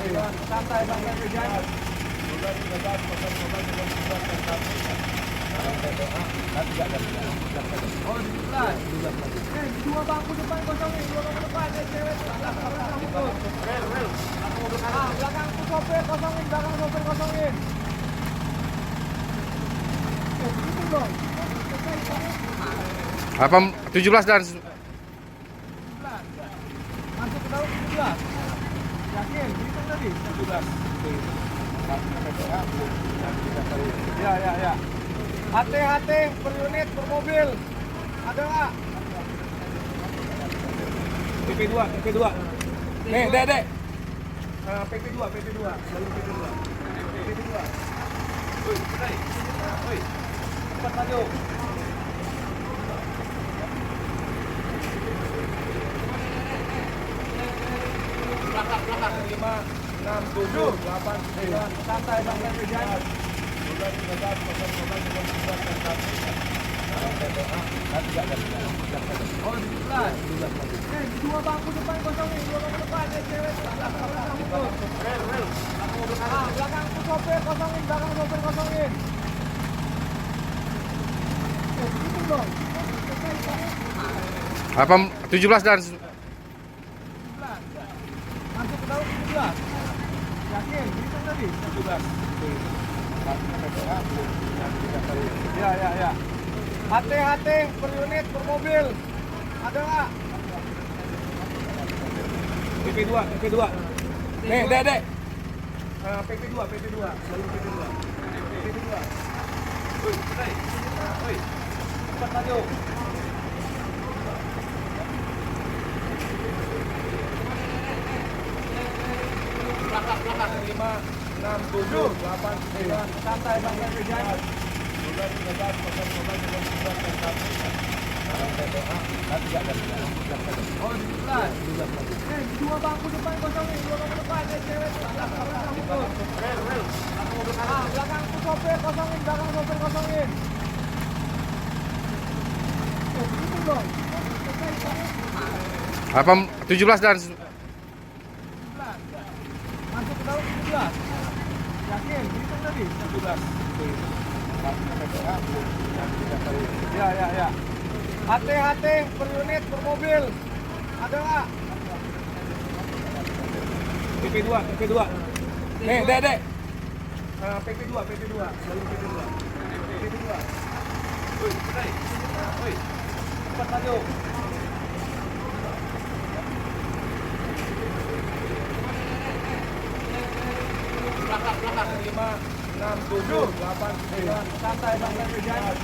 9, santai Bang Hujan. 17. Dua bangku depan kosongin, dua bangku depan, cewek belakang sopir kosongin, belakang sopir kosongin. Gitu dong. 17 dan 17. Masuk ke dalam 17. Yakin? Hitung tadi 17. Ya. HT per unit per mobil. Ada nggak? PP2. Nih, Dek. PP2. Lalu PP2. Woi. Cepat maju. Belakang 5, 6, 7, 8, 9, santai Bang Hujan. 17. Dua bangku depan kosongin, dua bangku depan, cewek belakang sopir kosongin, belakang sopir kosongin. Gitu dong. 17 dan 17. Masuk ke dalam 17. Yakin? Hitung tadi 17. Ya. HT per unit per mobil. Ada nggak? PP2. Nih, Dek. PP2. Lalu PP2. Woi. Cepat maju. Belakang 5, 6, 7, 8, 9, santai Bang Hujan. 17. Dua bangku depan kosongin, dua bangku depan, cewek belakang sopir kosongin, belakang sopir kosongin. Gitu dong. 17 dan 17. Masuk ke dalam 17. Yakin? Hitung tadi 17. Ya. HT per unit per mobil. Ada nggak? PP2. Nih, Dek. PP2. Lalu PP2. Woi. Cepat maju. Belakang 5, 6, 7, 8, 9, santai Bang Hujan.